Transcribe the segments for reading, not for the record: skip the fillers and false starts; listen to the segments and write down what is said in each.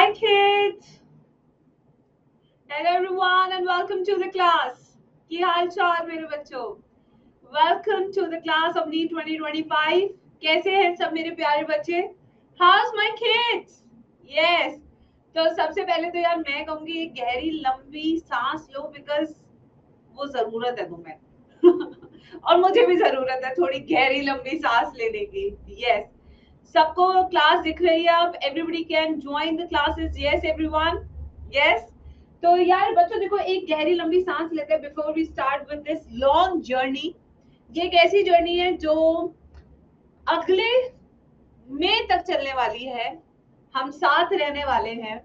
Hi kids! Hello everyone and welcome to the class. की हाल चाल मेरे बच्चों? Welcome to the class of NEET 2025. कैसे हैं सब मेरे प्यारे बच्चे? How's my kids? Yes. तो सबसे पहले तो यार मैं कहूँगी एक गहरी लंबी सांस लो because वो जरूरत है तुम्हें और मुझे भी जरूरत है थोड़ी गहरी लंबी सांस लेने की. Yes. सबको क्लास दिख रही है अब? Everybody can join the classes. Yes everyone. Yes. तो यार बच्चों देखो एक गहरी लंबी सांस लेते हैं before we start with this long journey. ये एक ऐसी जर्नी है जो अगले मई तक चलने वाली है. हम साथ रहने वाले हैं.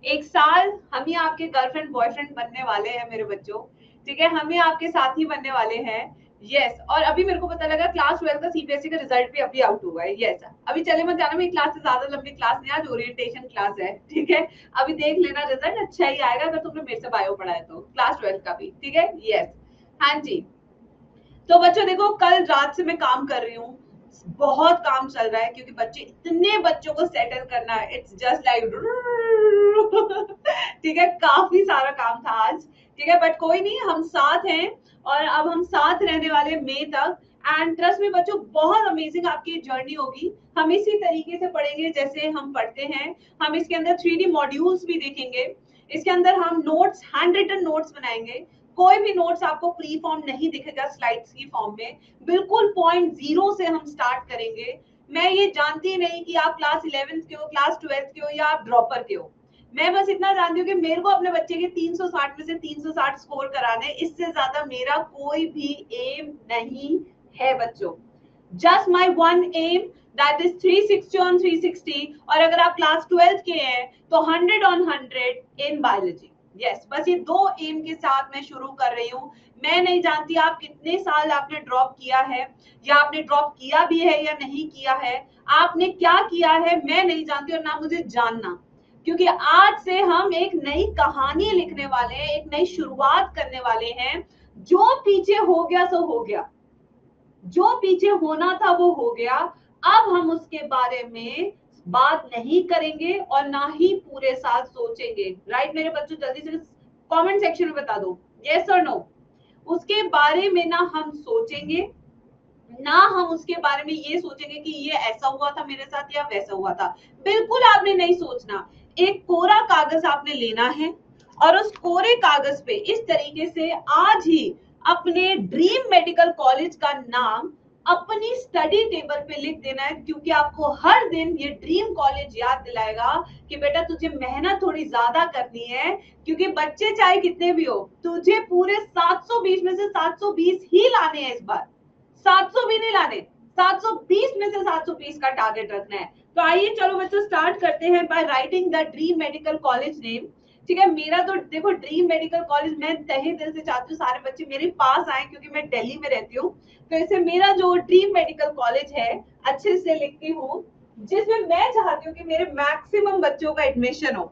एक साल हम ही आपके गर्लफ्रेंड बॉयफ्रेंड बनने वाले हैं मेरे बच्चों. ठीक है, हम ही आपके साथी बनने वाले हैं. यस. और अभी मेरे को पता लगा क्लास 12 का सीबीएसई का रिजल्ट भी अभी आउट हुआ है. यस. अभी चले मत जाना, मेरी क्लास से ज्यादा लंबी क्लास नहीं, आज ओरिएंटेशन क्लास है. ठीक है, अभी देख लेना रिजल्ट अच्छा ही आएगा अगर तुमने मेरे से बायो पढ़ा है तो. क्लास 12 का भी. ठीक है. यस. हाँ जी. तो बच्चों देखो कल रात से मैं काम कर रही हूँ. बहुत काम चल रहा है क्योंकि बच्चे इतने बच्चों को सेटल करना है. इट्स जस्ट लाइक ठीक है, काफी सारा काम था आज. ठीक है, बट कोई नहीं, हम साथ हैं और अब हम साथ रहने वाले मई तक. एंड ट्रस्ट में बच्चों बहुत अमेजिंग आपकी जर्नी होगी. हम इसी तरीके से पढ़ेंगे जैसे हम पढ़ते हैं. हम इसके अंदर 3D मॉड्यूल्स भी देखेंगे. इसके अंदर हम नोट्स, हैंड रिटन नोट्स बनाएंगे. कोई भी नोट्स आपको प्री फॉर्म नहीं दिखेगा स्लाइड्स की फॉर्म में. बिल्कुल पॉइंट जीरो से हम स्टार्ट करेंगे. मैं ये जानती नहीं कि आप क्लास 11th के हो, क्लास 12th के हो या आप ड्रॉपर के हो. मैं बस इतना जानती हूँ कि मेरे को अपने बच्चे के 360 में से 360 स्कोर कराने. इससे ज्यादा मेरा कोई भी एम नहीं है बच्चों. Just my one aim, that is 360 on 360. और अगर आप क्लास 12th के हैं तो 100 on 100 इन बायोलॉजी. यस, बस ये दो एम के साथ मैं शुरू कर रही हूँ. मैं नहीं जानती आप कितने साल आपने ड्रॉप किया है या आपने ड्रॉप किया भी है या नहीं किया है. आपने क्या किया है मैं नहीं जानती और ना मुझे जानना, क्योंकि आज से हम एक नई कहानी लिखने वाले हैं, एक नई शुरुआत करने वाले हैं. जो पीछे हो गया सो हो गया, जो पीछे होना था वो हो गया. अब हम उसके बारे में बात नहीं करेंगे और ना ही पूरे साथ सोचेंगे. राइट मेरे बच्चों, जल्दी से कमेंट सेक्शन में बता दो यस और नो. उसके बारे में ना हम सोचेंगे, ना हम उसके बारे में ये सोचेंगे कि ये ऐसा हुआ था मेरे साथ या वैसा हुआ था. बिल्कुल आपने नहीं सोचना. एक कोरा कागज आपने लेना है और उस कोरे कागज पे इस तरीके से आज ही अपने ड्रीम मेडिकल कॉलेज का नाम अपनी स्टडी टेबल पे लिख देना है, क्योंकि आपको हर दिन ये ड्रीम कॉलेज याद दिलाएगा कि बेटा तुझे मेहनत थोड़ी ज्यादा करनी है. क्योंकि बच्चे चाहे कितने भी हो, तुझे पूरे 720 में से 720 ही लाने हैं इस बार. 700 भी नहीं लाने, 720 में से 720 का टारगेट रखना है. तो आइए चलो बच्चों स्टार्ट करते हैं by writing the dream medical college name. ठीक है, मेरा तो देखो ड्रीम मेडिकल कॉलेज मैं तहे दिल से चाहती हूँ सारे बच्चे मेरे पास आए, क्योंकि मैं दिल्ली में रहती हूँ. तो इसे मेरा जो ड्रीम मेडिकल कॉलेज है अच्छे से लिखती हूँ, जिसमें मैं चाहती हूँ कि मेरे मैक्सिमम बच्चों का एडमिशन हो.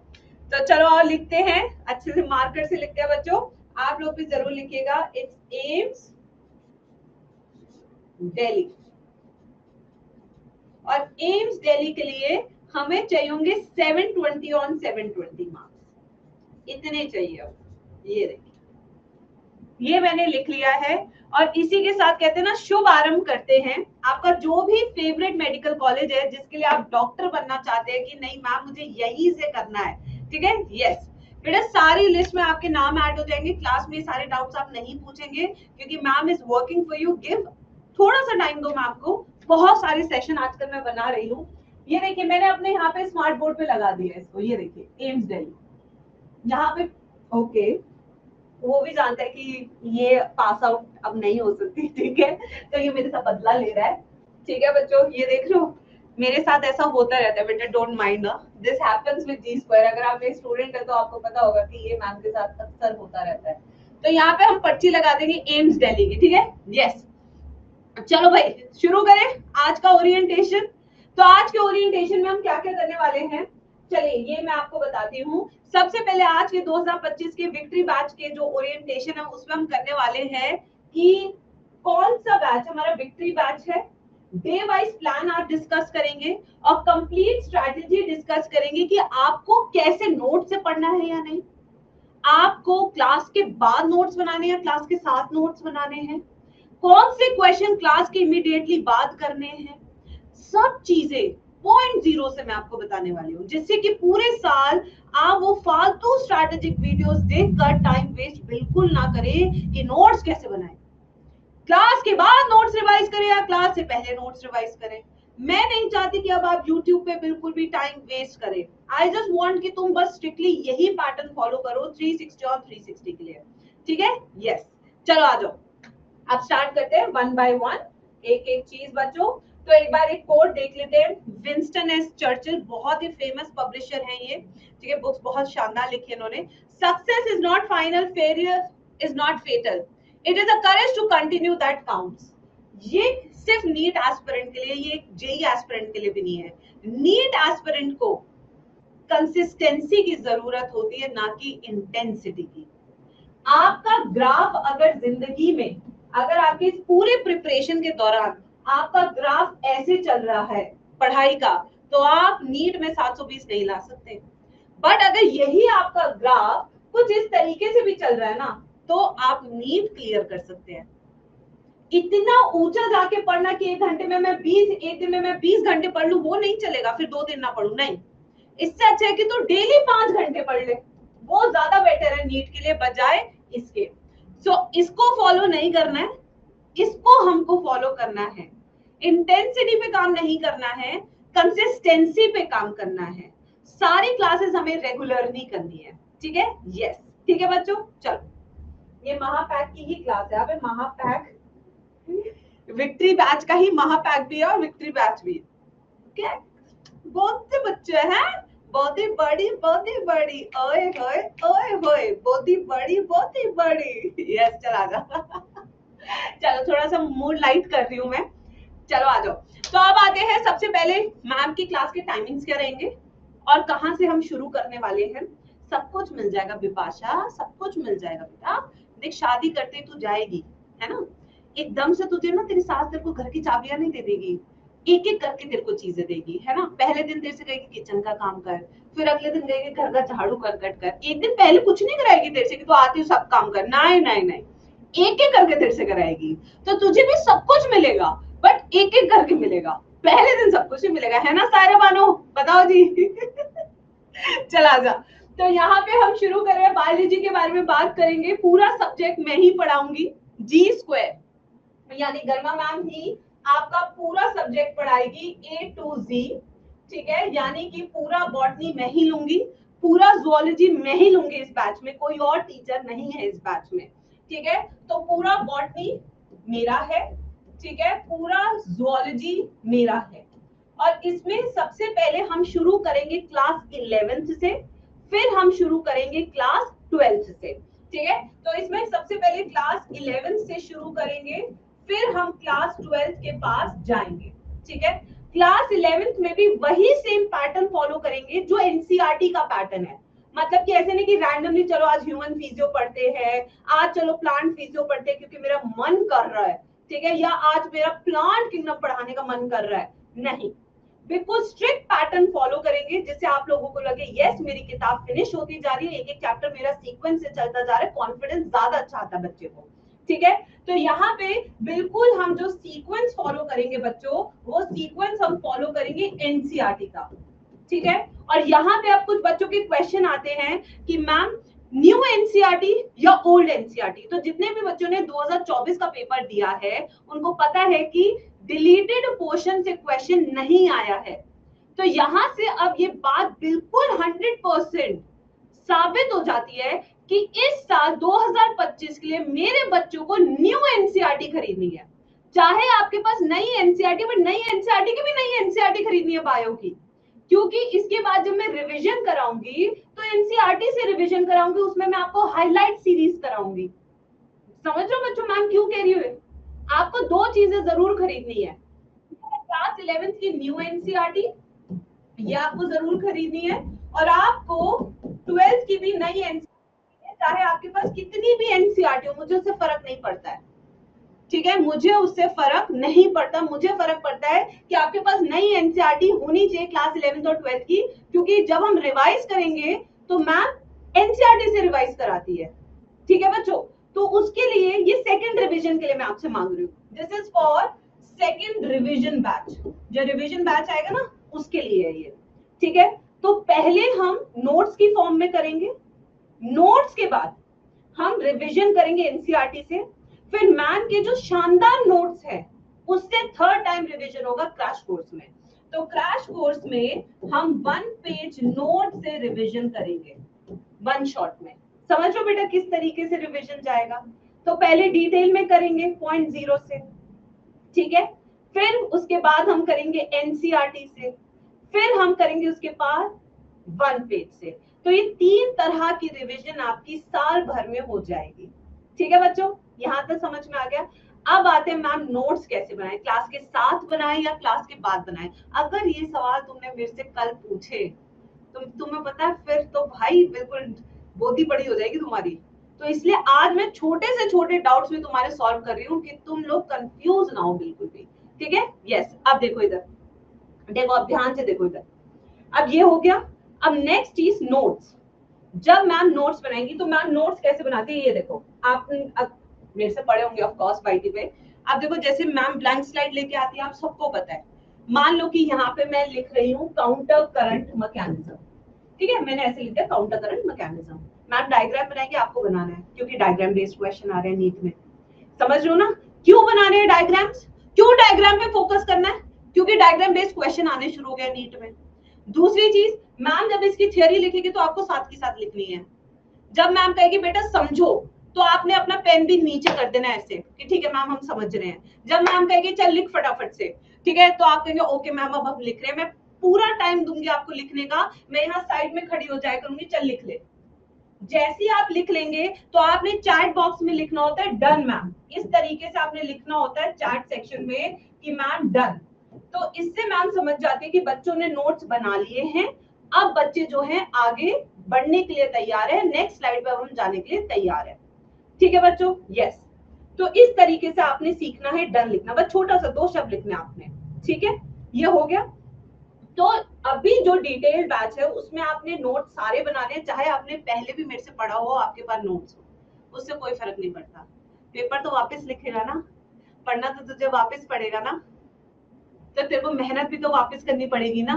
तो चलो और लिखते हैं, अच्छे से मार्कर से लिखते हैं बच्चों. आप लोग भी जरूर लिखिएगा. It's AIIMS Delhi. और एम्स दिल्ली के लिए हमें चाहिए होंगे 720 on 720 मार्क्स. इतने चाहिए. अब ये देखिए, ये मैंने लिख लिया है. और इसी के साथ कहते हैं ना शुभ आरंभ करते हैं. आपका जो भी फेवरेट मेडिकल कॉलेज है जिसके लिए आप डॉक्टर बनना चाहते हैं कि नहीं मैम मुझे यही से करना है. ठीक है. यस बेटा, सारी लिस्ट में आपके नाम ऐड हो जाएंगे. क्लास में सारे डाउट्स आप नहीं पूछेंगे क्योंकि ma'am is working for you. Give थोड़ा सा टाइम दो मैम को. बहुत सारे सेशन आजकल मैं बना रही हूँ. ये देखिए मैंने अपने यहाँ पे स्मार्ट बोर्ड पे लगा दिया है इसको. ये देखिए एम्स दिल्ली यहाँ पे. ओके, वो भी जानता है कि ये पास आउट अब नहीं हो सकती. ठीक है, तो ये मेरे साथ बदला ले रहा है. ठीक है बच्चों, ये देख लो मेरे साथ ऐसा होता रहता है बेटा. Don't mind, this happens with g square. अगर आप एक स्टूडेंट है तो आपको पता होगा कि ये मैम के साथ अक्सर होता रहता है. तो यहाँ पे हम पर्ची लगा देंगे एम्स दिल्ली की. ठीक है. यस, चलो भाई शुरू करें आज का ओरिएंटेशन. तो आज के ओरिएंटेशन में हम क्या क्या करने वाले हैं, चलिए ये मैं आपको बताती हूँ. सबसे पहले आज के 2025 के विक्ट्री बैच के जो ओरिएंटेशन है उसमें हम करने वाले हैं कि कौन सा बैच हमारा विक्ट्री बैच है, डे वाइज प्लान आप डिस्कस करेंगे और कंप्लीट स्ट्रैटेजी डिस्कस करेंगे कि आपको कैसे नोट से पढ़ना है या नहीं, आपको क्लास के बाद नोट्स बनाने हैं, क्लास के साथ नोट्स बनाने हैं, कौन से क्वेश्चन क्लास के इमीडिएटली बात करने हैं, सब चीजें पॉइंट जीरो से मैं आपको बताने वाली हूँ, जिससे कि पूरे साल आप वो फालतू स्ट्रैटेजिक वीडियोस देखकर टाइम वेस्ट बिल्कुल ना करें कि नोट्स कैसे बनाएं, क्लास के बाद नोट्स रिवाइज करें या क्लास से पहले नोट्स रिवाइज करें। मैं नहीं चाहती कि अब आप YouTube पे बिल्कुल भी टाइम वेस्ट करें। आई जस्ट वांट कि तुम बस स्ट्रिक्टली यही पैटर्न फॉलो करो 360 और 360 के लिए, ठीक है? यस, चलो आ जाओ, अब स्टार्ट करते हैं वन बाय वन, एक एक चीज बच्चों। तो एक बार एक कोट देख लेते हैं, विंस्टन एस चर्चिल, बहुत ही फेमस पब्लिशर हैं ये, ठीक है, बुक्स बहुत शानदार लिखी इन्होंने। Success is not final, failure is not fatal, it is a courage to continue that counts. ये सिर्फ नीट एस्पिरेंट के लिए, ये जेई एस्पिरेंट के लिए भी नहीं है। नीट एस्पिरेंट को कंसिस्टेंसी की जरूरत होती है, ना कि इंटेंसिटी की। आपका ग्राफ अगर जिंदगी में, अगर आपके इस पूरे प्रिपरेशन के दौरान आपका ग्राफ ऐसे चल रहा है पढ़ाई का, तो आप नीट में 720 नहीं ला सकते। बट अगर यही आपका ग्राफ कुछ इस तरीके से भी चल रहा है ना, तो आप नीट क्लियर कर सकते हैं। इतना ऊंचा जाके पढ़ना कि एक घंटे में मैं 20, एक दिन में मैं 20 घंटे पढ़ लूं, वो नहीं चलेगा, फिर 2 दिन ना पढ़ू, नहीं। इससे अच्छा है कि तू डेली 5 घंटे पढ़ ले, वो ज्यादा बेटर है नीट के लिए बजाय इसके। सो इसको फॉलो नहीं करना है, इसको हमको फॉलो करना है। इंटेंसिटी पे काम नहीं करना है, कंसिस्टेंसी पे काम करना है। सारी क्लासेस हमें रेगुलरली करनी है, ठीक है? यस, ठीक है बच्चों, चलो। ये महापैक की ही क्लास है, अब महापैक विक्ट्री बैच का ही महापैक भी है और विक्ट्री बैच भी है, क्या? बहुत से बच्चे हैं, बहुत ही बड़ी, ओए होए ओए होए, बहुत ही बड़ी। यस, चला जा। चलो थोड़ा सा मूड लाइट कर रही हूँ मैं, चलो आ जाओ। तो अब आते हैं, सबसे पहले मैम की क्लास के टाइमिंग्स क्या रहेंगे और कहाँ से हम शुरू करने वाले हैं, सब कुछ मिल जाएगा विपाशा, सब कुछ मिल जाएगा बेटा। देख, शादी करते तू जाएगी, है ना, एकदम से तुझे ना तेरी सास तेरे को घर की चाबियां नहीं दे देगी, एक एक करके तेरे को चीजें देगी, है ना। पहले दिन तेरे से कहेगी किचन का काम कर, फिर अगले दिन कहेगी घर का झाड़ू कर, कट कर। एक दिन पहले कुछ नहीं कराएगी तेरे से कि तू आती हो सब काम कर, नहीं नहीं नहीं, एक एक करके तेरे से कराएगी। तो तुझे भी सब कुछ मिलेगा, बट एक एक करके मिलेगा, पहले दिन सब कुछ ही मिलेगा, है ना सारे बानो, बताओ जी। चला जा। तो यहाँ पे हम शुरू कर रहे हैं, बायोलॉजी के बारे में बात करेंगे, पूरा सब्जेक्ट मैं ही पढ़ाऊंगी, जी स्क्वायर यानी गर्मा मैम ही आपका पूरा सब्जेक्ट पढ़ाएगी A to Z, ठीक है, यानी कि पूरा बॉटनी मैं ही लूंगी, पूरा जूलॉजी मैं ही लूंगी इस बैच में, कोई और टीचर नहीं है इस बैच में, ठीक है। तो पूरा बॉटनी मेरा है, ठीक है, पूरा जूलॉजी मेरा है। और इसमें सबसे पहले हम शुरू करेंगे क्लास 11th से, फिर हम शुरू करेंगे क्लास 12th से, ठीक है। तो इसमें सबसे पहले क्लास 11th से शुरू करेंगे, फिर हम क्लास 12th के पास जाएंगे, ठीक है। क्लास 11th में भी वही सेम पैटर्न फॉलो करेंगे जो एनसीईआरटी का पैटर्न है। मतलब कि ऐसे नहीं कि रैंडमली चलो आज ह्यूमन फिजियो पढ़ते हैं, आज चलो प्लांट फिजियो पढ़ते हैं क्योंकि मेरा मन कर रहा है, ठीक है, या आज मेरा प्लांट किंगडम पढ़ाने का मन कर रहा है, नहीं। बिल्कुल स्ट्रिक्ट पैटर्न फॉलो करेंगे जिससे आप लोगों को लगे यस मेरी किताब फिनिश होती जा रही है, एक एक चैप्टर मेरा सीक्वेंस से चलता जा रहा है, कॉन्फिडेंस ज्यादा अच्छा आता है बच्चे को, ठीक है। तो यहाँ पे बिल्कुल हम जो सीक्वेंस फॉलो करेंगे बच्चों, वो सीक्वेंस हम फॉलो करेंगे एनसीईआरटी का, ठीक है। और यहाँ पे अब कुछ बच्चों के क्वेश्चन आते हैं कि मैम न्यू एनसीईआरटी या ओल्ड एनसीईआरटी। तो जितने भी बच्चों ने 2024 का पेपर दिया है उनको पता है कि डिलीटेड पोर्शन से क्वेश्चन नहीं आया है। तो यहां से अब ये बात बिल्कुल 100% साबित हो जाती है कि इस साल 2025 के लिए मेरे बच्चों को न्यू एनसीईआरटी खरीदनी है। चाहे आपके पास नई एनसीईआरटी, बट नई एनसीईआरटी की भी नई एनसीईआरटी खरीदनी है बायो की, क्योंकि इसके बाद जब मैं रिवीजन कराऊंगी तो एनसीईआरटी से रिवीजन कराऊंगी, उसमें मैं आपको हाईलाइट सीरीज कराऊंगी। समझ रहे हो बच्चों मैम क्यों कह रही हूँ? आपको 2 चीजें जरूर खरीदनी है, क्लास 11th की न्यू एनसीईआरटी ये आपको जरूर खरीदनी है, और आपको 12th की भी नई एनसीईआरटी, चाहे आपके पास कितनी भी एनसीईआरटी हो, मुझे उससे फर्क नहीं पड़ता है, ठीक है, मुझे उससे फर्क नहीं पड़ता, मुझे फर्क पड़ता है कि आपके पास नई एनसीईआरटी होनी चाहिए क्लास 11th और 12th की, क्योंकि जब हम रिवाइज करेंगे तो मैम एनसीईआरटी से रिवाइज कराती है। ठीक है बच्चों, तो उसके लिए ये सेकंड रिवीजन के लिए मैं आपसे मांग रही हूँ, this is for second revision batch, जो रिवीजन बैच आएगा ना उसके लिए है ये। ठीक है, तो पहले हम नोट्स की फॉर्म में करेंगे, नोट्स के बाद हम रिवीजन करेंगे एनसीईआरटी से, फिर मैम के जो शानदार नोट्स है उससे थर्ड टाइम रिवीजन होगा क्रैश कोर्स में। तो क्रैश कोर्स में हम 1 पेज नोट से रिवीजन करेंगे 1 शॉट में। समझ लो बेटा किस तरीके से रिवीजन जाएगा। तो पहले डिटेल में करेंगे पॉइंट 0 से, ठीक है, फिर उसके बाद हम करेंगे एनसीईआरटी से, फिर हम करेंगे उसके बाद 1 पेज से। तो ये 3 तरह की रिवीजन आपकी साल भर में हो जाएगी। ठीक है बच्चों, यहां तक समझ में आ गया। अब आते हैं मैम नोट्स कैसे बनाएं, क्लास के साथ बनाएं या क्लास के बाद बनाएं। अगर ये सवाल तुमने मेरे से कल पूछे तो तुम्हें पता है फिर तो भाई बिल्कुल बोधी बड़ी हो जाएगी तुम्हारी। तो इसलिए आज मैं छोटे से छोटे डाउट्स भी तुम्हारे सॉल्व कर रही हूँ कि तुम लोग कंफ्यूज ना हो बिल्कुल भी। ठीक है, यस। अब देखो इधर, देखो अब ध्यान से देखो इधर। अब ये हो गया। अब नेक्स्ट चीज नोट्स। जब मैम नोट्स बनाएंगी तो मैम नोट्स कैसे बनाती है ये देखो, आप मेरे से पढ़े होंगे ऑफ कोर्स बाईटी पे। अब देखो जैसे मैम ब्लैंक स्लाइड लेके आती है, आप सबको पता है। मान लो कि यहाँ पे मैं लिख रही हूँ काउंटर करंट मैकेनिज्म, ठीक है, मैंने ऐसे लिखा counter current mechanism. Ma'am diagram बनाएंगे, आपको बनाना है क्योंकि डायग्राम बेस्ड क्वेश्चन आ रहे हैं नीट में। समझ रहे हो ना क्यों बना रहे हैं डायग्राम्स, क्यों डायग्राम पे फोकस करना है, क्योंकि डायग्राम बेस्ड क्वेश्चन आने शुरू हो गए नीट में। दूसरी चीज, मैम जब इसकी थ्योरी लिखेगी तो आपको साथ के साथ लिखनी है। जब मैम कहेगी बेटा समझो तो आपने अपना पेन भी नीचे कर देना ऐसे कि ठीक है मैम हम समझ रहे हैं। जब मैम कहेगी चल लिख फटाफट से, ठीक है, तो आप कहेंगे ओके मैम अब हम लिख रहे हैं। मैं पूरा टाइम दूंगी आपको लिखने का, मैं यहाँ साइड में खड़ी हो जाया करूंगी, चल लिख ले। जैसे ही आप लिख लेंगे तो आपने चैट बॉक्स में लिखना होता है डन मैम, इस तरीके से आपने लिखना होता है चैट सेक्शन में कि मैम डन। तो इससे मैम समझ जाती है कि बच्चों ने नोट्स बना लिए हैं, अब बच्चे जो हैं आगे बढ़ने के लिए तैयार है, नेक्स्ट स्लाइड पर हम जाने के लिए तैयार है। ठीक है बच्चों, यस। तो इस तरीके से आपने सीखना है डन लिखना, बस छोटा सा 2 शब्द लिखना आपने। ठीक है, ये हो गया। तो अभी जो डिटेल बैच है उसमें आपने नोट सारे बनाने हैं, चाहे आपने पहले भी मेरे से पढ़ा हो, आपके पास नोट्स हो, उससे कोई फर्क नहीं पड़ता। पेपर तो वापस लिखेगा ना, पढ़ना तो तुझे वापस पड़ेगा ना, तो तेरे को मेहनत भी तो वापस करनी पड़ेगी ना।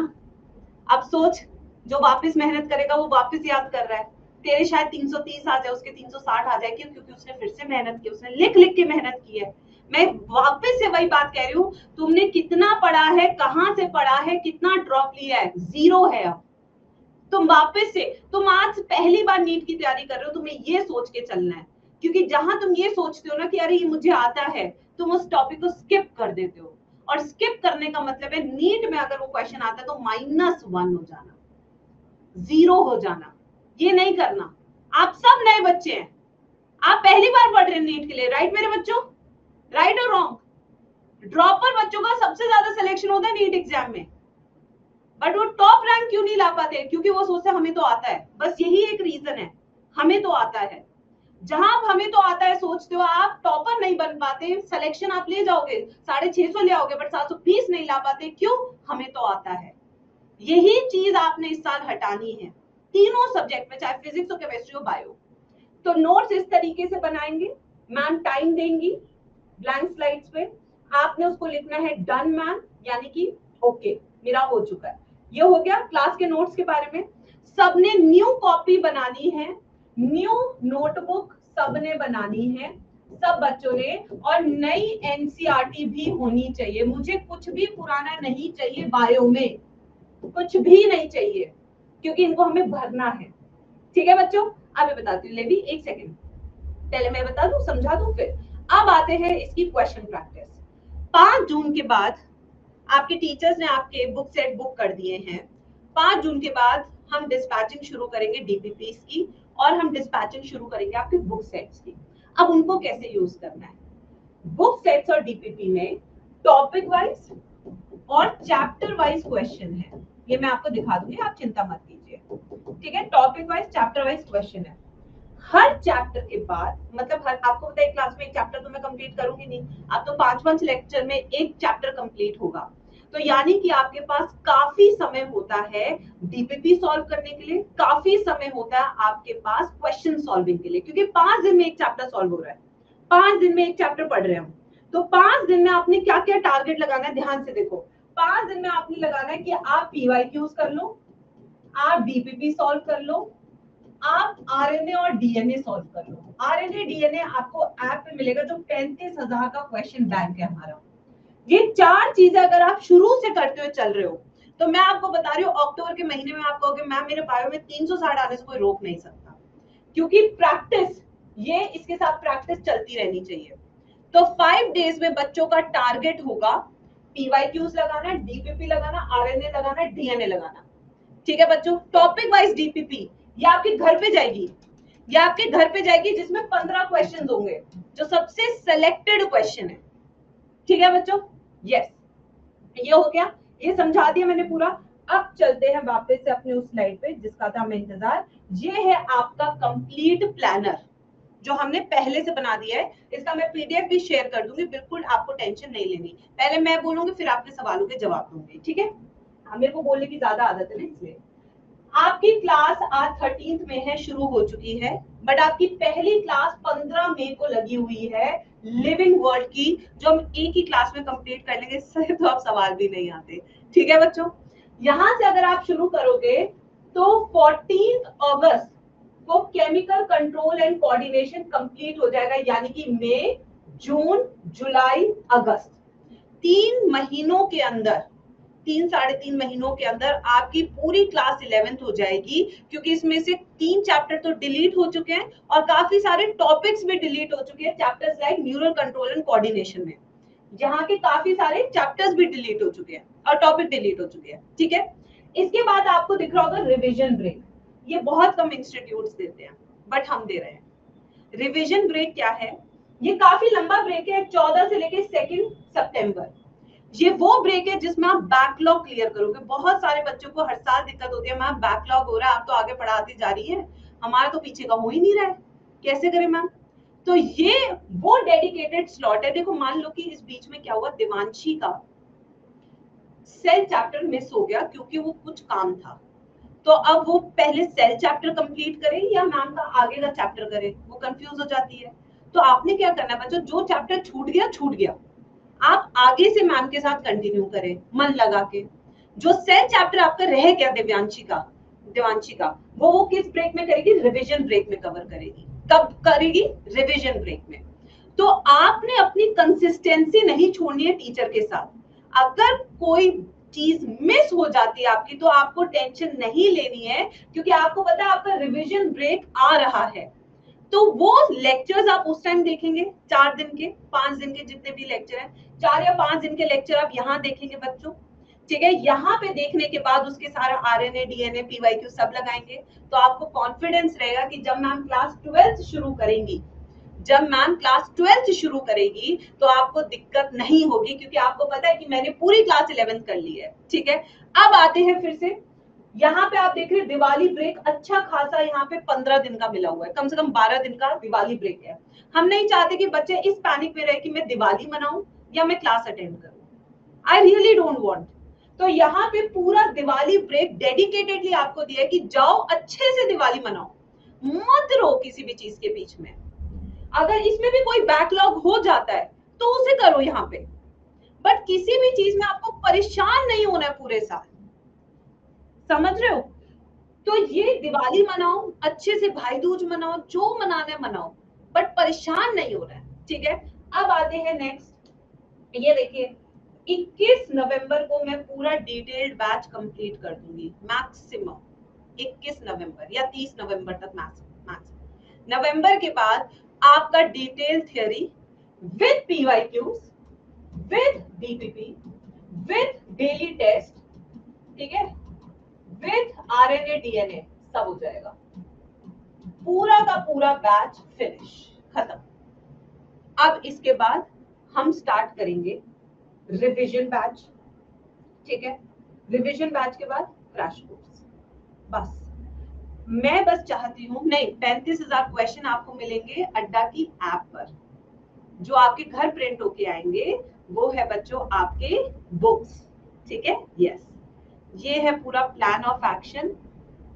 अब सोच, जो वापस मेहनत करेगा वो वापस याद कर रहा है। तेरे शायद 330 आ जाए, उसके 360 आ जाए, क्यों? क्योंकि उसने फिर से मेहनत की, उसने लिख लिख के मेहनत की है। मैं वापस से वही बात कह रही हूँ, तुमने कितना पढ़ा है, कहां से पढ़ा है, कितना ड्रॉप लिया है, 0 है। अब तुम वापस से, तुम आज पहली बार नीट की तैयारी कर रहे हो, तुम्हें ये सोच के चलना है, क्योंकि जहां तुम ये सोचते हो ना कि अरे ये मुझे आता है, तुम उस टॉपिक को स्किप कर देते हो। और स्किप करने का मतलब है नीट में अगर वो क्वेश्चन आता है तो -1 हो जाना, 0 हो जाना, ये नहीं करना। आप सब नए बच्चे हैं, आप पहली बार पढ़ रहे हैं नीट के लिए, राइट मेरे बच्चों, राइट और रॉन्ग? ड्रॉपर बच्चों का सबसे ज्यादा सिलेक्शन होता है नीट एग्जाम में, बट वो टॉप रैंक क्यों नहीं ला पाते? क्योंकि वो सोचते हमें तो आता है, बस यही एक रीजन है, हमें तो आता है। जहां आप हमें तो आता है सोचते हो, आप टॉपर नहीं बन पाते, सिलेक्शन आप ले जाओगे 650 ले आओगे बट 720 नहीं ला पाते, क्यों? हमें तो आता है। यही चीज आपने इस साल हटानी है, तीनों सब्जेक्ट में, चाहे फिजिक्स हो, केमिस्ट्री हो, बायो। तो नोट्स इस तरीके से बनाएंगे, मैम टाइम देंगी ब्लैंक स्लाइड्स पे, आपने उसको लिखना है डन मैम, यानी कि ओके मेरा हो चुका है। ये हो गया क्लास के नोट्स के बारे में। सबने न्यू कॉपी बनानी है, न्यू नोटबुक सबने बनानी है, सब बच्चों ने, और नई एनसीईआरटी भी होनी चाहिए। मुझे कुछ भी पुराना नहीं चाहिए, बायो में कुछ भी नहीं चाहिए, क्योंकि इनको हमें भरना है। ठीक है बच्चों, अब मैं बताती हूँ, ले भी 1 सेकेंड, पहले मैं बता दूं, समझा दूं, फिर अब आते हैं इसकी क्वेश्चन प्रैक्टिस। 5 जून के बाद आपके टीचर्स ने आपके बुक सेट बुक कर दिए हैं। 5 जून के बाद हम डिस्पैचिंग शुरू करेंगे डीपीपीस की, और हम डिस्पैचिंग शुरू करेंगे आपके बुक सेट्स की। अब उनको कैसे यूज करना है? बुक सेट्स और डीपीपी में टॉपिक वाइज और चैप्टर वाइज क्वेश्चन है, ये मैं आपको दिखा दूंगी, आप चिंता मत कीजिए। ठीक है, topic wise chapter wise question है। हर चैप्टर के बाद, मतलब हर, आपको पता है क्लास में एक चैप्टर तो मैं कंप्लीट करूंगी नहीं, अब तो 5 लेक्चर में एक चैप्टर कंप्लीट होगा, तो यानी कि आपके पास काफी समय होता है डीपीपी सॉल्व करने के लिए, काफी समय होता है आपके पास क्वेश्चन सॉल्विंग के लिए, क्योंकि 5 दिन में एक चैप्टर सॉल्व हो रहा है, 5 दिन में एक चैप्टर पढ़ रहे हो, तो 5 दिन में आपने क्या क्या टारगेट लगाना है, ध्यान से देखो। 5 दिन में आपने लगाना है कि आप पीवाईक्यूज कर लो, आप डीपीपी सॉल्व कर लो, आप आरएनए और डीएनए सॉल्व कर लो। आरएनए डीएनए आपको ऐप पे मिलेगा, जो 35,000 का क्वेश्चन बैंक है हमारा। ये 4 चीजें अगर आप शुरू से करते हुए चल रहे हो, तो मैं आपको बता रही हूँ अक्टूबर के महीने में आप कहोगे मैम मेरे बायो में 360 आने से कोई रोक नहीं सकता, क्योंकि प्रैक्टिस, ये इसके साथ प्रैक्टिस चलती रहनी चाहिए। तो 5 डेज में बच्चों का टारगेट होगा पीवाईक्यूज लगाना, डीपीपी लगाना, आरएनए लगाना, डीएनए लगाना। ठीक है बच्चों, टॉपिक वाइज डीपीपी, ये आपके घर पे जाएगी, ये आपके घर पे जाएगी, जिसमें 15 क्वेश्चन होंगे, जो सबसे सिलेक्टेड क्वेश्चन है। ठीक है बच्चों, यस, ये हो गया, ये समझा दिया मैंने पूरा। अब चलते हैं वापस से अपने उस स्लाइड पे जिसका था हमें इंतजार। ये है आपका कंप्लीट प्लानर, जो हमने पहले से बना दिया है। इसका मैं पीडीएफ भी शेयर कर दूंगी, बिल्कुल आपको टेंशन नहीं लेनी। पहले मैं बोलूंगी, फिर आपके सवालों के जवाब दूंगी, ठीक है। मेरे को बोलने की ज्यादा आदत है ना, इसलिए। आपकी क्लास आज 13th में है, शुरू हो चुकी है, बट आपकी पहली क्लास 15 मई को लगी हुई है लिविंग वर्ल्ड की, जो हम एक ही क्लास में कंप्लीट कर लेंगे, इससे तो आप सवाल भी नहीं आते। ठीक है बच्चों, यहां से अगर आप शुरू करोगे तो 14 अगस्त को chemical control and coordination complete हो जाएगा, यानी कि मई, जून, जुलाई, अगस्त, 3 महीनों के अंदर, 3-3.5 महीनों के अंदर आपकी पूरी क्लास 11th हो जाएगी, क्योंकि इसमें से 3 चैप्टर तो डिलीट हो चुके हैं और काफी सारे टॉपिक्स भी डिलीट हो चुके हैं, chapters like neural control and coordination में, जहां के काफी सारे चैप्टर्स भी डिलीट हो चुके हैं और टॉपिक डिलीट हो चुके हैं। ठीक है, इसके बाद आपको दिख रहा होगा रिविजन ब्रेक, ये बहुत कम इंस्टीट्यूट्स देते हैं, बट हम दे रहे हैं। रिविजन ब्रेक क्या है? ये काफी लंबा ब्रेक है, 14 से लेके 2 सितंबर। ये वो ब्रेक है जिसमें आप बैकलॉग क्लियर करोगे। बहुत सारे बच्चों को हर साल दिक्कत होती है, मैम बैकलॉग हो रहा है, आप तो आगे पढ़ाती जा रही है, हमारा तो पीछे का हो ही नहीं रहा है, कैसे करें मैम? तो ये वो डेडिकेटेड स्लॉट है। देखो मान लो कि इस बीच में क्या हुआ, दिवांशी का सेल चैप्टर मिस हो गया क्योंकि वो कुछ काम था, तो अब वो पहले सेल चैप्टर कंप्लीट करे या मैम का आगे का चैप्टर करे, वो कंफ्यूज हो जाती है। तो आपने क्या करना है बच्चों, जो चैप्टर छूट गया छूट गया, आप आगे से मैम के साथ कंटिन्यू करें मन लगा के। जो सेल चैप्टर आपका रह गया देवांशी का वो किस ब्रेक में करेगी, रिवीजन ब्रेक में कवर करेगी। कब करेगी, रिवीजन ब्रेक में। तो आपने अपनी कंसिस्टेंसी नहीं छोड़नी है टीचर के साथ। अगर कोई चीज मिस हो जाती है आपकी, तो आपको टेंशन नहीं लेनी है, क्योंकि आपको पता है आपका रिवीजन ब्रेक आ रहा है। तो वो लेक्चर्स आप उस टाइम देखेंगे, 4 दिन के 5 दिन के जितने भी लेक्चर हैं, 4 या 5 दिन के लेक्चर आप यहाँ देखेंगे बच्चों। ठीक है, यहाँ पे देखने के बाद उसके सारा आरएनए डीएनए पीवाईक्यू सब लगाएंगे, तो आपको कॉन्फिडेंस रहेगा कि जब मैम क्लास 12th शुरू करेंगी, जब मैम क्लास 12th शुरू करेगी तो आपको दिक्कत नहीं होगी, क्योंकि आपको पता है कि मैंने पूरी क्लास 11th कर ली है। ठीक है, अब आते हैं फिर से, यहाँ पे आप देख रहे हैं दिवाली ब्रेक अच्छा खासा यहाँ पे 15 दिन का मिला हुआ है, कम से कम 12 दिन का दिवाली ब्रेक है। हम नहीं चाहते कि बच्चे इस पैनिक में रहे कि मैं दिवाली मनाऊं या मैं क्लास अटेंड करूं। I really don't want. तो यहाँ पे पूरा दिवाली ब्रेक डेडिकेटेडली आपको दिया है कि जाओ अच्छे से दिवाली मनाओ, मत रहो किसी भी चीज के बीच में। अगर इसमें भी कोई बैकलॉग हो जाता है तो उसे करो यहाँ पे, बट किसी भी चीज में आपको परेशान नहीं होना है पूरे साल, समझ रहे हो? तो ये दिवाली मनाओ, अच्छे से भाई दूज मनाओ, जो मनाना है मनाओ, बट परेशान नहीं होना है। ठीक है, अब आते हैं नेक्स्ट, ये देखिए 21 नवंबर को मैं पूरा डिटेल्ड बैच कंप्लीट कर दूंगी, मैक्सिमम 21 नवंबर या 30 नवंबर तक मैक्सिमम। नवंबर के बाद आपका detail theory with PYQs, with DPP, with daily test, ठीक है, विद आरएनए डीएनए, सब हो जाएगा। पूरा का पूरा बैच फिनिश, खत्म। अब इसके बाद हम स्टार्ट करेंगे रिवीजन बैच। ठीक है, रिवीजन बैच के बाद क्रैश कोर्स, बस मैं बस चाहती हूँ, नहीं 35,000 क्वेश्चन आपको मिलेंगे अड्डा की ऐप पर, जो आपके घर प्रिंट होके आएंगे वो है बच्चों आपके बुक्स। ठीक है, यस, ये है पूरा प्लान ऑफ एक्शन,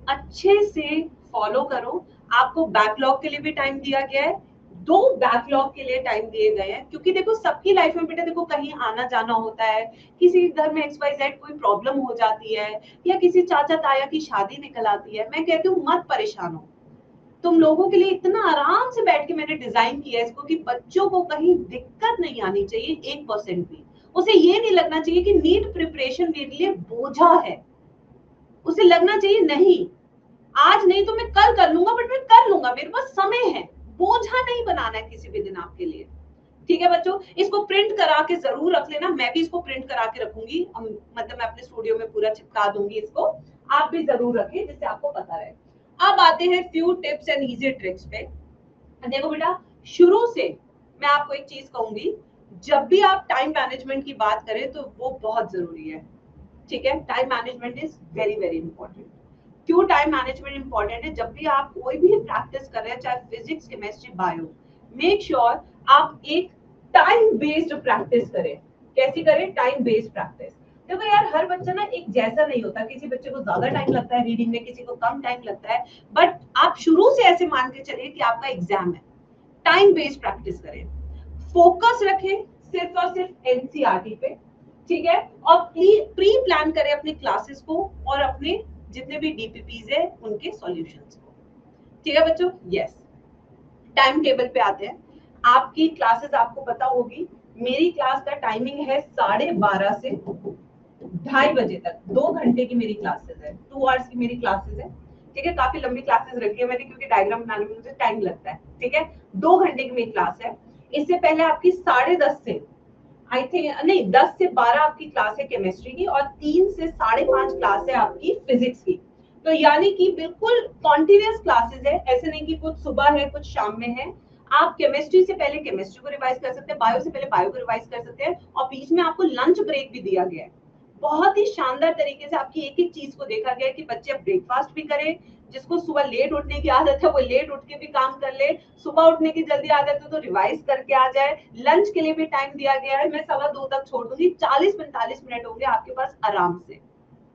अच्छे से फॉलो करो। आपको बैकलॉग के लिए भी टाइम दिया गया है, 2 बैकलॉग के लिए टाइम दिए गए हैं, क्योंकि देखो सबकी लाइफ में बेटा देखो कहीं आना जाना होता है, किसी घर में XYZ कोई प्रॉब्लम हो जाती है, या किसी चाचा ताया की शादी निकल आती है। मैं कहती हूँ मत परेशान हो, तुम लोगों के लिए इतना आराम से बैठ के मैंने डिजाइन किया है इसको कि बच्चों को कहीं दिक्कत नहीं आनी चाहिए 1% भी। उसे ये नहीं लगना चाहिए कि नीट प्रिपरेशन मेरे लिए बोझा है, उसे लगना चाहिए नहीं, आज नहीं तो मैं कल कर लूंगा, बट मैं कर लूंगा, मेरे पास समय है, बोझा नहीं बनाना है किसी भी दिन आपके लिए। ठीक है बच्चों, इसको प्रिंट करा के जरूर रख लेना, मैं भी इसको प्रिंट करा के रखूंगी, मतलब मैं अपने स्टूडियो में पूरा चिपका दूंगी इसको, आप भी जरूर रखें जिससे आपको पता रहे। अब आते हैं few tips and easy tricks पे। देखो बेटा, शुरू से मैं आपको एक चीज कहूंगी, जब भी आप टाइम मैनेजमेंट की बात करें तो वो बहुत जरूरी है। ठीक है, time management is very very important. क्यों टाइम मैनेजमेंट इंपॉर्टेंट है? जब भी आप कोई भी प्रैक्टिस कर रहे हैं, चाहे physics, chemistry, bio, make sure आप एक टाइम बेस्ड प्रैक्टिस करें। कैसी करें? Time based practice. देखो यार, हर बच्चा ना एक जैसा नहीं होता, किसी बच्चे को ज्यादा टाइम लगता है रीडिंग में, किसी को कम टाइम लगता है, बट आप शुरू से ऐसे मान के चलिए कि आपका एग्जाम है, टाइम बेस्ड प्रैक्टिस करें, फोकस रखें सिर्फ और सिर्फ एनसीईआरटी पे। ठीक है, और प्री प्लान करें अपनी क्लासेस को और अपने जितने भी डीपीपीज है उनके सॉल्यूशंस को। ठीक है बच्चों, यस, टाइम टेबल पे आते हैं। आपकी क्लासेस आपको पता होगी, मेरी क्लास का टाइमिंग है 12:30 से 2:30 बजे तक, 2 घंटे की मेरी क्लासेस है, 2 आवर्स की मेरी क्लासेस है। ठीक है, काफी लंबी क्लासेस रखी है मैंने, क्योंकि डायग्राम बनाने में मुझे टाइम लगता है। ठीक है, 2 घंटे की मेरी क्लास है। इससे पहले आपकी 10:30 से आई थिंक नहीं 10 से 12 आपकी क्लास है केमिस्ट्री की, और 3 से 5:30 क्लास है आपकी फिजिक्स की। तो यानी कि बिल्कुल कॉन्टिन्यूस क्लासेस है, ऐसे नहीं कि कुछ सुबह है कुछ शाम में है। आप केमिस्ट्री से पहले केमिस्ट्री को रिवाइज कर सकते हैं, बायो से पहले बायो को रिवाइज कर सकते हैं, और बीच में आपको लंच ब्रेक भी दिया गया है। बहुत ही शानदार तरीके से आपकी एक एक चीज को देखा गया है कि बच्चे अब ब्रेकफास्ट भी करें, जिसको सुबह लेट उठने की आदत है वो लेट उठ के भी काम कर ले, सुबह उठने की जल्दी आदत है तो रिवाइज करके आ जाए। लंच के लिए भी टाइम दिया गया है, मैं 2:15 तक छोड़ दूंगी, 40-45 मिनट होंगे आपके पास आराम से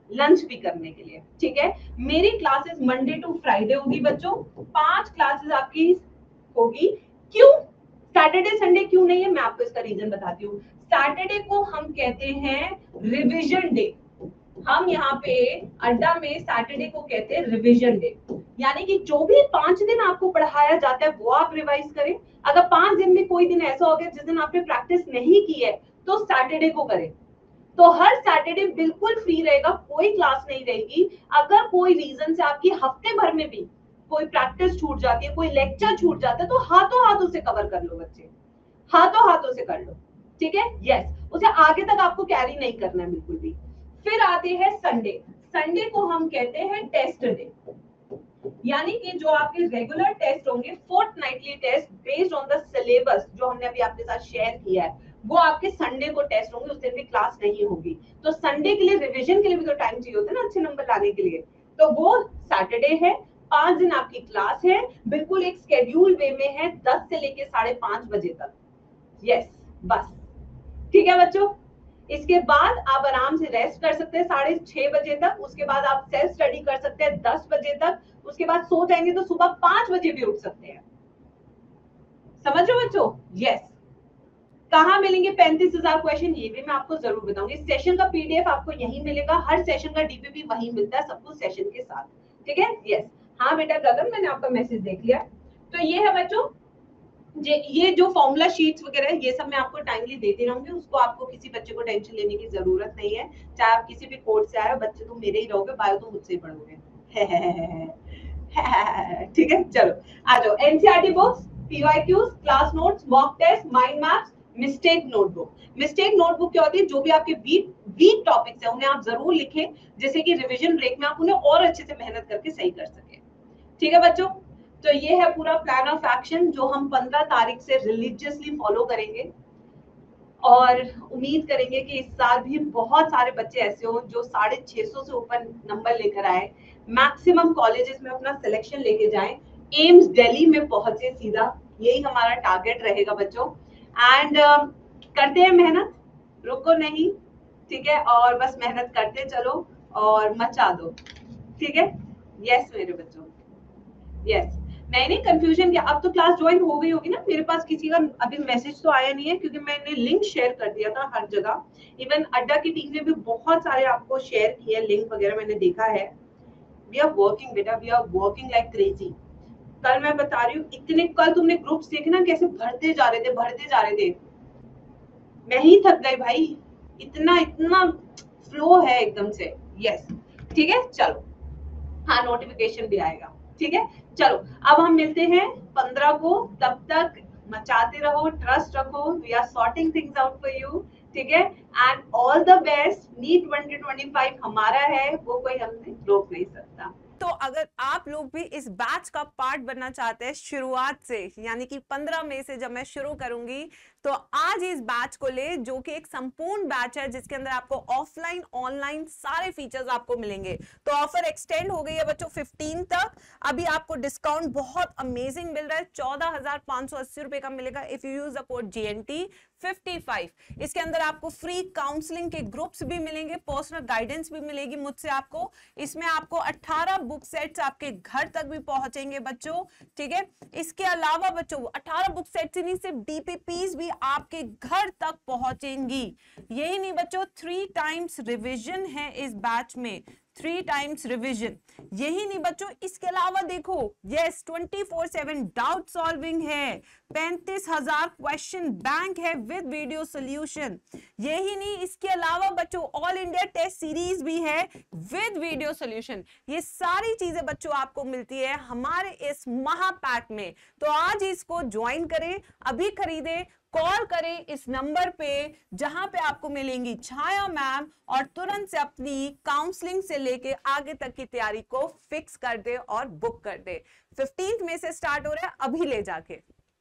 लंच भी करने के लिए। ठीक है, मेरी क्लासेस मंडे टू फ्राइडे होगी बच्चों, 5 क्लासेस आपकी होगी। क्यों सैटरडे संडे क्यों नहीं है, मैं आपको इसका रीजन बताती हूँ। सैटरडे को हम कहते हैं रिविजन डे, हम यहाँ पे अड्डा में सैटरडे को कहते हैं रिवीजन डे, यानी कि जो भी 5 दिन आपको पढ़ाया जाता है वो आप रिवाइज करें। अगर 5 दिन में कोई दिन ऐसा हो गया जिस दिन आपने प्रैक्टिस नहीं की है तो सैटरडे को करें। तो हर सैटरडे बिल्कुल फ्री रहेगा, कोई क्लास नहीं रहेगी। अगर कोई रीजन से आपकी हफ्ते भर में भी कोई प्रैक्टिस छूट जाती है, कोई लेक्चर छूट जाता है, तो हाथों हाथ उसे कवर कर लो बच्चे, हाथों हाथों से कर लो। ठीक है, यस, उसे आगे तक आपको कैरी नहीं करना है बिल्कुल भी। फिर आते हैं संडे, संडे को हम कहते हैं टेस्ट डे, यानी कि जो आपके रेगुलर टेस्ट होंगे, fortnightly test based on the syllabus जो हमने अभी आपके साथ शेयर किया है, वो आपके संडे को टेस्ट होंगे, उस दिन भी क्लास नहीं होगी। तो संडे के लिए रिवीजन के लिए भी तो टाइम चाहिए होता है ना अच्छे नंबर लाने के लिए, तो वो सैटरडे है। 5 दिन आपकी क्लास है, बिल्कुल एक स्केड्यूल वे में है, 10 से लेके 5:30 बजे तक। यस, बस। ठीक है बच्चों, इसके बाद आप आराम से रेस्ट कर सकते हैं 6:30 बजे तक, उसके बाद आप सेल्फ स्टडी कर सकते हैं 10 बजे तक, उसके बाद सो जाएंगे तो सुबह 5 बजे भी उठ सकते हैं। समझ रहे हो बच्चों? यस। कहाँ मिलेंगे 35,000 क्वेश्चन, ये भी मैं आपको जरूर बताऊंगी। सेशन का पीडीएफ आपको यहीं मिलेगा, हर सेशन का डीपीपी वहीं मिलता है, सब कुछ सेशन के साथ। ठीक है, यस। हाँ बेटा गगन, मैंने आपका मैसेज देख लिया। तो ये है बच्चों, ये जो फॉर्मूला शीट्स वगैरह है, ये सब मैं आपको टाइमली देती रहूंगी, उसको आपको किसी बच्चे को टेंशन लेने की जरूरत नहीं है। चाहे आप किसी भी कोर्स से आए हो, बच्चे तुम मेरे ही रहोगे, बायो तुम मुझसे ही पढ़ोगे। ठीक है, चलो आ जाओ। NCERT books, PYQs, class notes, mock test, mind maps, mistake notebook. Mistake notebook क्या होती है? जो भी आपके वीक टॉपिक्स है उन्हें आप जरूर लिखें, जैसे कि रिवीजन ब्रेक में आप उन्हें और अच्छे से मेहनत करके सही कर सके। ठीक है बच्चों, तो ये है पूरा प्लान ऑफ एक्शन जो हम 15 तारीख से रिलीजियसली फॉलो करेंगे। और उम्मीद करेंगे कि इस साल भी बहुत सारे बच्चे ऐसे हों जो 650 से ऊपर नंबर लेकर आए, मैक्सिमम कॉलेजेस में अपना सिलेक्शन लेके जाएं, एम्स दिल्ली में पहुंचे सीधा, यही हमारा टारगेट रहेगा बच्चों। एंड करते हैं मेहनत, रुको नहीं, ठीक है, और बस मेहनत करते चलो और मचा दो, ठीक है। यस मेरे बच्चों, यस। मैंने कंफ्यूजन किया, अब तो क्लास ज्वाइन हो गई होगी ना, मेरे पास किसी का अभी मैसेज तो आया नहीं है क्योंकि मैंने लिंक शेयर कर दिया था हर जगह। इवन अड्डा की टीम ने भी बहुत सारे आपको शेयर किए लिंक वगैरह, मैंने देखा है। वी आर वर्किंग बेटा, we are working like crazy. कल मैं बता रही हूँ, इतने कल तुमने ग्रुप्स देखे ना कैसे भरते जा रहे थे, भरते जा रहे थे, मैं ही थक गई भाई, इतना इतना फ्लो है एकदम से। यस, ठीक है, चलो, हाँ नोटिफिकेशन भी आएगा, ठीक है। चलो अब हम मिलते हैं 15 को, तब तक मचाते रहो, ट्रस्ट रखो, we are sorting things out for you, ठीक है। And all the best, NEET 2025 हमारा है, वो कोई हमसे रोक नहीं सकता। तो अगर आप लोग भी इस बैच का पार्ट बनना चाहते हैं शुरुआत से, यानी कि 15 मई से जब मैं शुरू करूंगी, तो आज इस बैच को ले, जो कि एक संपूर्ण बैच है जिसके अंदर आपको ऑफलाइन ऑनलाइन सारे फीचर्स आपको मिलेंगे। तो ऑफर एक्सटेंड हो गई है बच्चों 15 तक। अभी आपको डिस्काउंट बहुत अमेजिंग मिल रहा है, 14,580 रुपए का मिलेगा if you use the code GNT55। इसके अंदर आपको फ्री काउंसलिंग के ग्रुप्स भी मिलेंगे, पर्सनल गाइडेंस भी मिलेगी मुझसे आपको। इसमें आपको 18 बुक सेट्स आपके घर तक भी पहुंचेंगे बच्चों, ठीक है। इसके अलावा बच्चों 18 बुक सेट्स नहीं, सिर्फ DPPs भी आपके घर तक पहुंचेंगी। यही नहीं बच्चों, 3 टाइम्स रिवीजन है इस बैच में, 3 टाइम्स रिवीजन। यही नहीं बच्चों, इसके अलावा देखो, यस 24/7 डाउट सॉल्विंग है, 35,000 क्वेश्चन बैंक है विद वीडियो सोल्यूशन। यही नहीं, इसके अलावा बच्चों ऑल इंडिया टेस्ट सीरीज भी है विद वीडियो सोल्यूशन। ये सारी चीजें बच्चों आपको मिलती है हमारे इस महापैक में। तो आज इसको ज्वाइन करें, अभी खरीदे, कॉल करें इस नंबर पे जहां पे आपको मिलेंगी छाया मैम, और तुरंत से अपनी काउंसलिंग से लेके आगे तक की तैयारी को फिक्स कर दे और बुक कर दे। 15 में से स्टार्ट हो रहा है, अभी ले जाके।